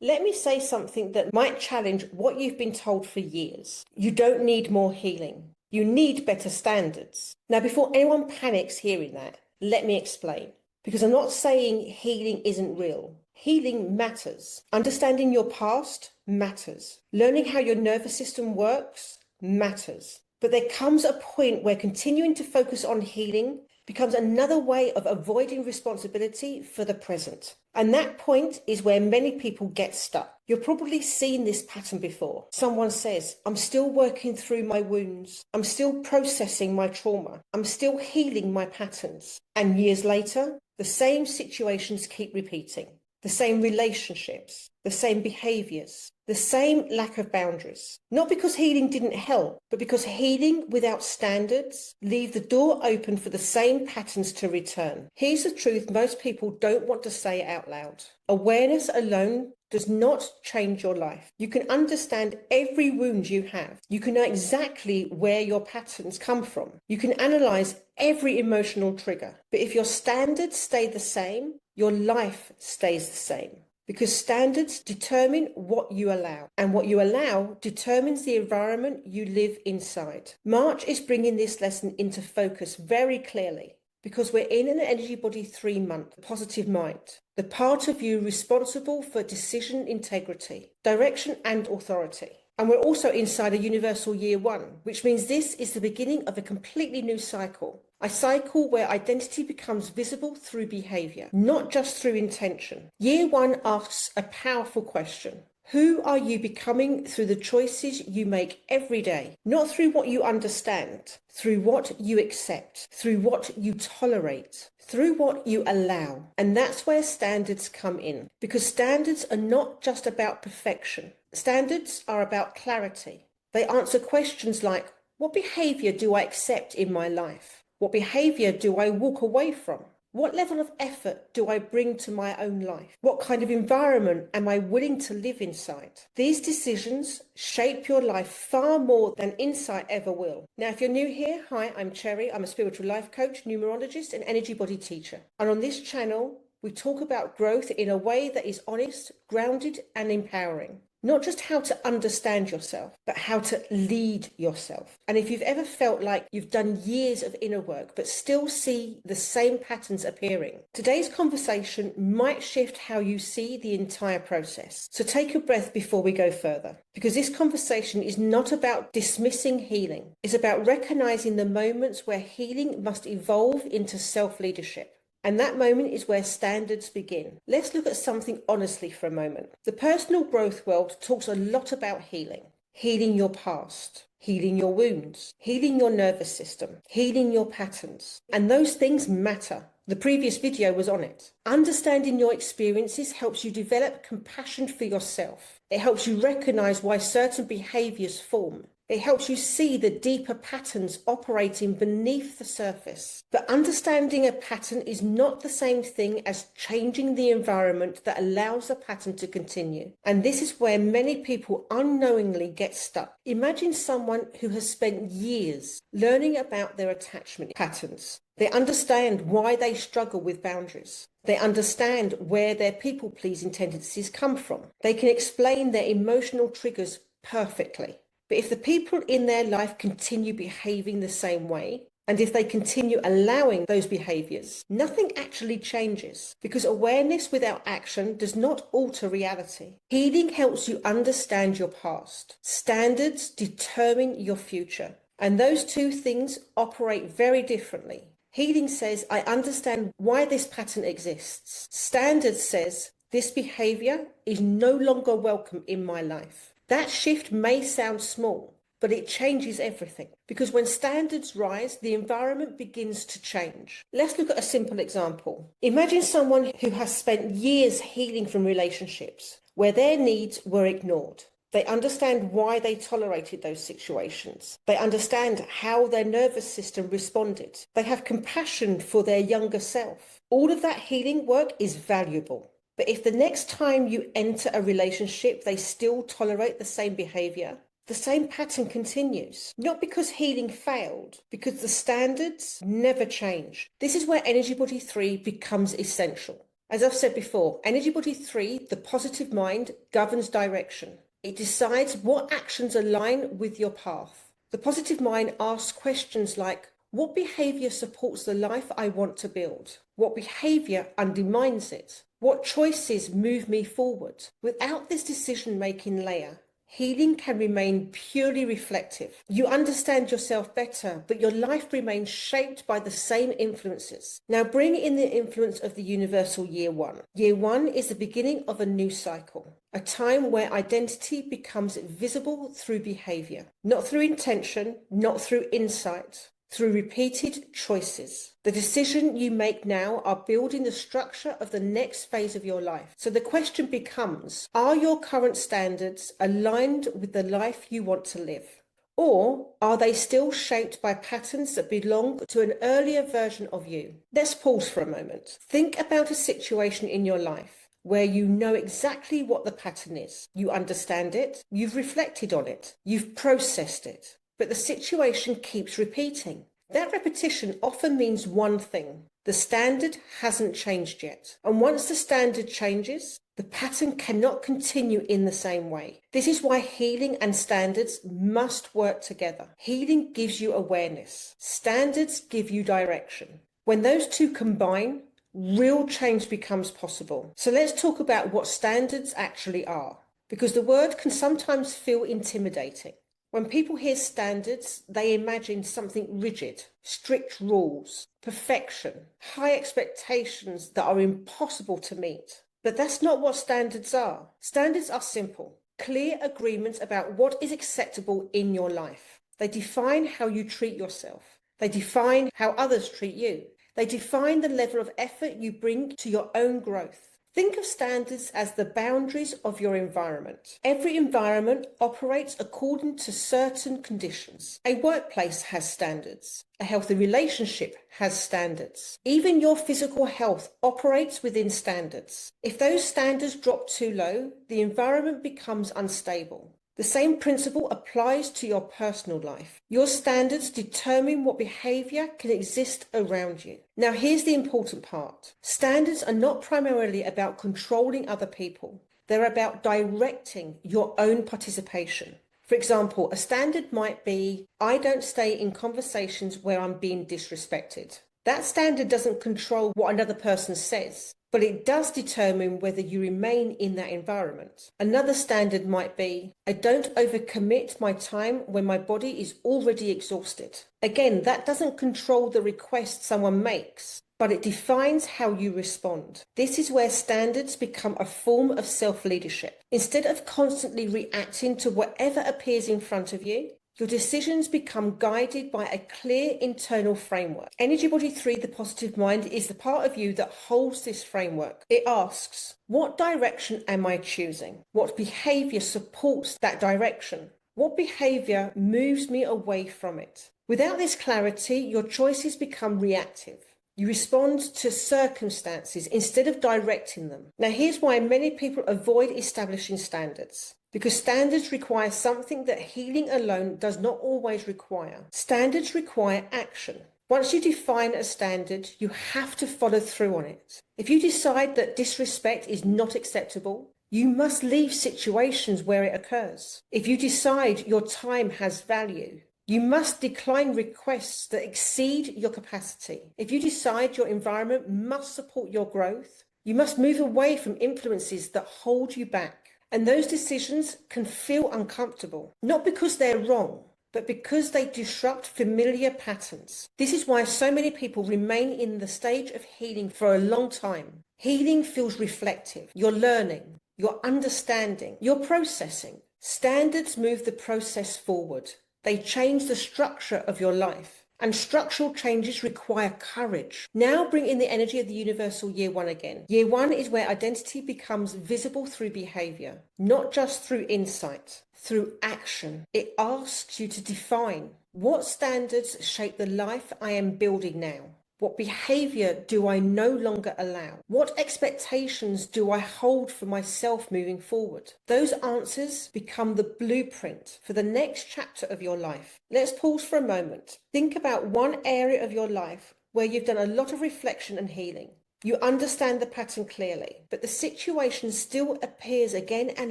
Let me say something that might challenge what you've been told for years. You don't need more healing. You need better standards. Now, before anyone panics hearing that, let me explain. Because I'm not saying healing isn't real. Healing matters. Understanding your past matters. Learning how your nervous system works matters. But there comes a point where continuing to focus on healing becomes another way of avoiding responsibility for the present. And that point is where many people get stuck. You've probably seen this pattern before. Someone says, I'm still working through my wounds. I'm still processing my trauma. I'm still healing my patterns. And years later, the same situations keep repeating. The same relationships, the same behaviors, the same lack of boundaries. Not because healing didn't help, but because healing without standards leave the door open for the same patterns to return. Here's the truth most people don't want to say out loud. Awareness alone does not change your life. You can understand every wound you have. You can know exactly where your patterns come from. You can analyze every emotional trigger. But if your standards stay the same, your life stays the same. Because standards determine what you allow, and what you allow determines the environment you live inside. March is bringing this lesson into focus very clearly, because we're in an Energy Body 3 month, positive mind, the part of you responsible for decision integrity, direction and authority. And we're also inside a universal year 1, which means this is the beginning of a completely new cycle. A cycle where identity becomes visible through behavior, not just through intention. Year 1 asks a powerful question. Who are you becoming through the choices you make every day? Not through what you understand, through what you accept, through what you tolerate, through what you allow. And that's where standards come in, because standards are not just about perfection. Standards are about clarity. They answer questions like, what behavior do I accept in my life? What behavior do I walk away from? What level of effort do I bring to my own life? What kind of environment am I willing to live inside? These decisions shape your life far more than insight ever will. Now, if you're new here, hi, I'm Cherry. I'm a spiritual life coach, numerologist, and energy body teacher. And on this channel, we talk about growth in a way that is honest, grounded, and empowering. Not just how to understand yourself, but how to lead yourself. And if you've ever felt like you've done years of inner work, but still see the same patterns appearing, today's conversation might shift how you see the entire process. So take a breath before we go further, because this conversation is not about dismissing healing. It's about recognizing the moments where healing must evolve into self-leadership. And that moment is where standards begin. Let's look at something honestly for a moment. The personal growth world talks a lot about healing. Healing your past, healing your wounds, healing your nervous system, healing your patterns. And those things matter. The previous video was on it. Understanding your experiences helps you develop compassion for yourself. It helps you recognize why certain behaviors form. It helps you see the deeper patterns operating beneath the surface. But understanding a pattern is not the same thing as changing the environment that allows the pattern to continue. And this is where many people unknowingly get stuck. Imagine someone who has spent years learning about their attachment patterns. They understand why they struggle with boundaries. They understand where their people-pleasing tendencies come from. They can explain their emotional triggers perfectly. But if the people in their life continue behaving the same way, and if they continue allowing those behaviors, nothing actually changes, because awareness without action does not alter reality. Healing helps you understand your past. Standards determine your future. And those two things operate very differently. Healing says, I understand why this pattern exists. Standards says, this behavior is no longer welcome in my life. That shift may sound small, but it changes everything. Because when standards rise, the environment begins to change. Let's look at a simple example. Imagine someone who has spent years healing from relationships where their needs were ignored. They understand why they tolerated those situations. They understand how their nervous system responded. They have compassion for their younger self. All of that healing work is valuable. But if the next time you enter a relationship, they still tolerate the same behavior, the same pattern continues. Not because healing failed, because the standards never change. This is where Energy Body 3 becomes essential. As I've said before, energy body 3, the positive mind, governs direction. It decides what actions align with your path. The positive mind asks questions like, what behavior supports the life I want to build? What behavior undermines it? What choices move me forward? Without this decision-making layer, healing can remain purely reflective. You understand yourself better, but your life remains shaped by the same influences. Now bring in the influence of the universal year 1. Year 1 is the beginning of a new cycle, a time where identity becomes visible through behavior, not through intention, not through insight, through repeated choices. The decisions you make now are building the structure of the next phase of your life. So the question becomes, are your current standards aligned with the life you want to live? Or are they still shaped by patterns that belong to an earlier version of you? Let's pause for a moment. Think about a situation in your life where you know exactly what the pattern is. You understand it, you've reflected on it, you've processed it, but the situation keeps repeating. That repetition often means one thing: the standard hasn't changed yet. And once the standard changes, the pattern cannot continue in the same way. This is why healing and standards must work together. Healing gives you awareness. Standards give you direction. When those two combine, real change becomes possible. So let's talk about what standards actually are, because the word can sometimes feel intimidating. When people hear standards, they imagine something rigid, strict rules, perfection, high expectations that are impossible to meet. But that's not what standards are. Standards are simple, clear agreements about what is acceptable in your life. They define how you treat yourself. They define how others treat you. They define the level of effort you bring to your own growth. Think of standards as the boundaries of your environment. Every environment operates according to certain conditions. A workplace has standards. A healthy relationship has standards. Even your physical health operates within standards. If those standards drop too low, the environment becomes unstable. The same principle applies to your personal life. Your standards determine what behavior can exist around you. Now, here's the important part. Standards are not primarily about controlling other people. They're about directing your own participation. For example, a standard might be, I don't stay in conversations where I'm being disrespected. That standard doesn't control what another person says, but it does determine whether you remain in that environment. Another standard might be, I don't overcommit my time when my body is already exhausted. Again, that doesn't control the request someone makes, but it defines how you respond. This is where standards become a form of self-leadership. Instead of constantly reacting to whatever appears in front of you, your decisions become guided by a clear internal framework. Energy body 3, the positive mind, is the part of you that holds this framework. It asks, what direction am I choosing? What behavior supports that direction? What behavior moves me away from it? Without this clarity, your choices become reactive. You respond to circumstances instead of directing them. Now, here's why many people avoid establishing standards. Because standards require something that healing alone does not always require. Standards require action. Once you define a standard, you have to follow through on it. If you decide that disrespect is not acceptable, you must leave situations where it occurs. If you decide your time has value, you must decline requests that exceed your capacity. If you decide your environment must support your growth, you must move away from influences that hold you back. And those decisions can feel uncomfortable, not because they're wrong, but because they disrupt familiar patterns. This is why so many people remain in the stage of healing for a long time. Healing feels reflective. You're learning, you're understanding, you're processing. Standards move the process forward. They change the structure of your life. And structural changes require courage. Now bring in the energy of the universal year 1 again. Year 1 is where identity becomes visible through behavior, not just through insight, through action. It asks you to define what standards shape the life I am building now. What behavior do I no longer allow? What expectations do I hold for myself moving forward? Those answers become the blueprint for the next chapter of your life. Let's pause for a moment. Think about one area of your life where you've done a lot of reflection and healing. You understand the pattern clearly, but the situation still appears again and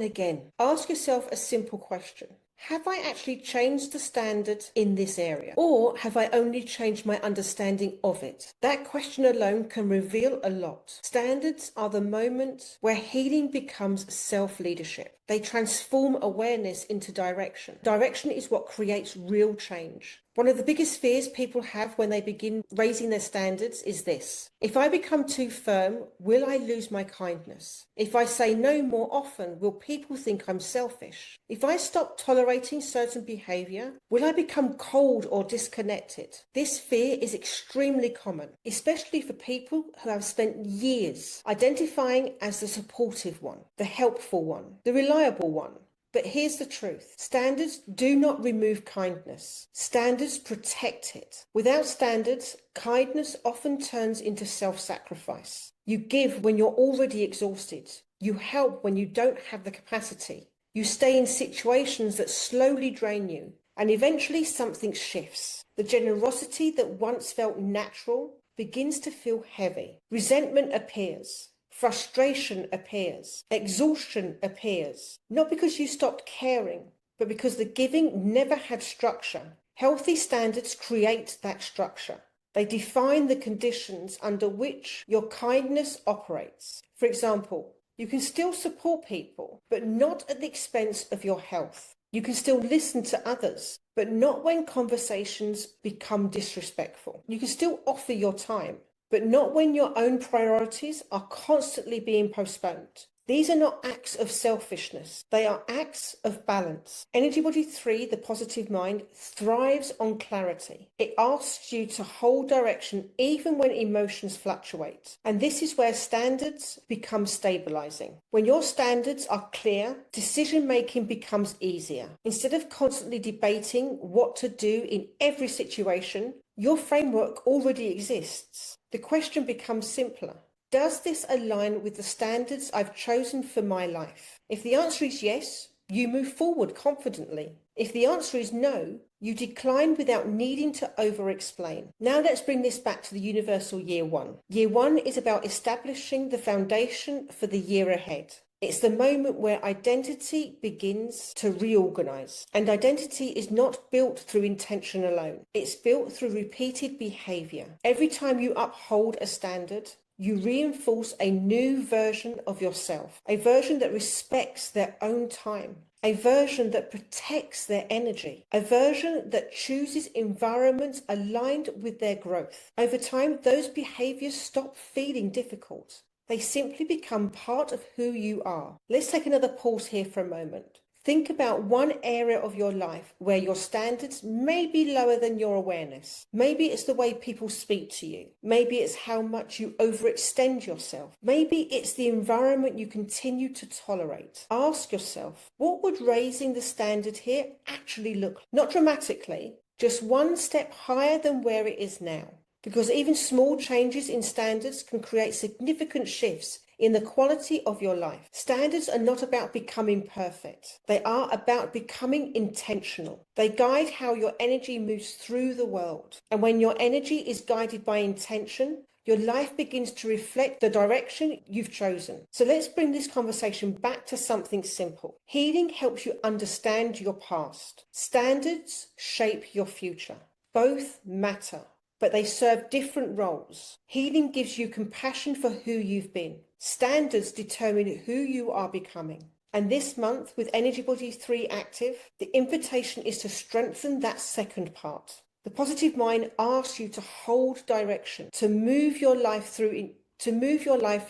again. Ask yourself a simple question. Have I actually changed the standards in this area? Or have I only changed my understanding of it? That question alone can reveal a lot. Standards are the moments where healing becomes self-leadership. They transform awareness into direction. Direction is what creates real change. One of the biggest fears people have when they begin raising their standards is this. If I become too firm, will I lose my kindness? If I say no more often, will people think I'm selfish? If I stop tolerating certain behavior, will I become cold or disconnected? This fear is extremely common, especially for people who have spent years identifying as the supportive one, the helpful one, the reliable one. But here's the truth. Standards do not remove kindness. Standards protect it. Without standards, kindness often turns into self-sacrifice. You give when you're already exhausted. You help when you don't have the capacity. You stay in situations that slowly drain you. And eventually something shifts. The generosity that once felt natural begins to feel heavy. Resentment appears. Frustration appears. Exhaustion appears. Not because you stopped caring, but because the giving never had structure. Healthy standards create that structure. They define the conditions under which your kindness operates. For example, you can still support people, but not at the expense of your health. You can still listen to others, but not when conversations become disrespectful. You can still offer your time, but not when your own priorities are constantly being postponed. These are not acts of selfishness. They are acts of balance. Energy Body 3, the positive mind, thrives on clarity. It asks you to hold direction even when emotions fluctuate. And this is where standards become stabilizing. When your standards are clear, decision-making becomes easier. Instead of constantly debating what to do in every situation, your framework already exists. The question becomes simpler. Does this align with the standards I've chosen for my life? If the answer is yes, you move forward confidently. If the answer is no, you decline without needing to over-explain. Now let's bring this back to the universal year one. Year one is about establishing the foundation for the year ahead. It's the moment where identity begins to reorganize. And identity is not built through intention alone. It's built through repeated behavior. Every time you uphold a standard, you reinforce a new version of yourself, a version that respects their own time, a version that protects their energy, a version that chooses environments aligned with their growth. Over time, those behaviors stop feeling difficult. They simply become part of who you are. Let's take another pause here for a moment. Think about one area of your life where your standards may be lower than your awareness. Maybe it's the way people speak to you. Maybe it's how much you overextend yourself. Maybe it's the environment you continue to tolerate. Ask yourself, what would raising the standard here actually look like? Not dramatically, just one step higher than where it is now. Because even small changes in standards can create significant shifts in the quality of your life. Standards are not about becoming perfect. They are about becoming intentional. They guide how your energy moves through the world. And when your energy is guided by intention, your life begins to reflect the direction you've chosen. So let's bring this conversation back to something simple. Healing helps you understand your past. Standards shape your future. Both matter, but they serve different roles. Healing gives you compassion for who you've been. Standards determine who you are becoming. And this month, with Energy Body 3 active, the invitation is to strengthen that second part. The positive mind asks you to hold direction, to move your life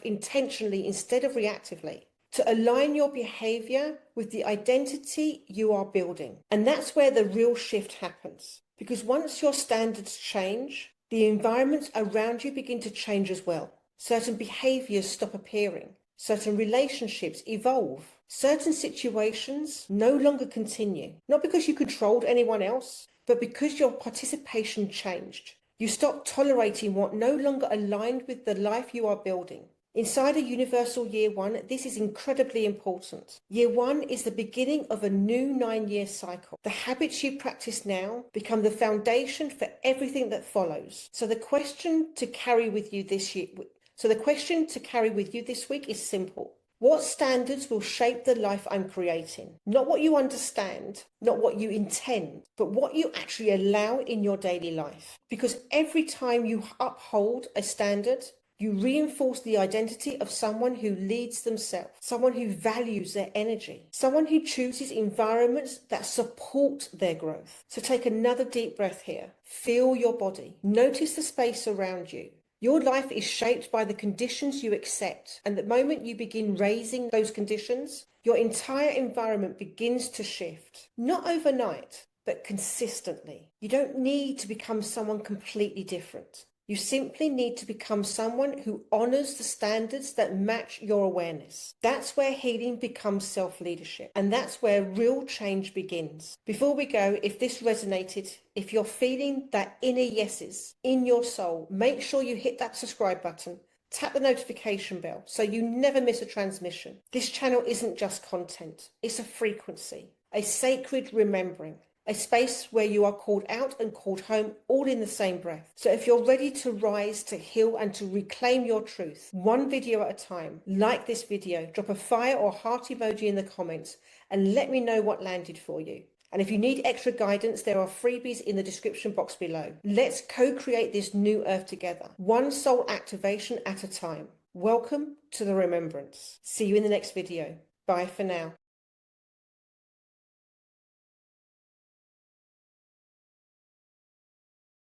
intentionally instead of reactively, to align your behavior with the identity you are building. And that's where the real shift happens. Because once your standards change, the environments around you begin to change as well. Certain behaviors stop appearing. Certain relationships evolve. Certain situations no longer continue. Not because you controlled anyone else, but because your participation changed. You stop tolerating what no longer aligned with the life you are building. Inside a universal year one, this is incredibly important. Year one is the beginning of a new 9-year cycle. The habits you practice now become the foundation for everything that follows. So the question to carry with you this year, So the question to carry with you this week is simple. What standards will shape the life I'm creating? Not what you understand, not what you intend, but what you actually allow in your daily life. Because every time you uphold a standard, you reinforce the identity of someone who leads themselves, someone who values their energy, someone who chooses environments that support their growth. So take another deep breath here. Feel your body. Notice the space around you. Your life is shaped by the conditions you accept, and the moment you begin raising those conditions, your entire environment begins to shift. Not overnight, but consistently. You don't need to become someone completely different. You simply need to become someone who honors the standards that match your awareness. That's where healing becomes self-leadership, and that's where real change begins. Before we go, if this resonated, if you're feeling that inner yeses in your soul, make sure you hit that subscribe button. Tap the notification bell so you never miss a transmission. This channel isn't just content, it's a frequency, a sacred remembering. A space where you are called out and called home all in the same breath. So if you're ready to rise, to heal and to reclaim your truth, one video at a time, like this video, drop a fire or heart emoji in the comments and let me know what landed for you. And if you need extra guidance, there are freebies in the description box below. Let's co-create this new earth together, one soul activation at a time. Welcome to the remembrance. See you in the next video. Bye for now.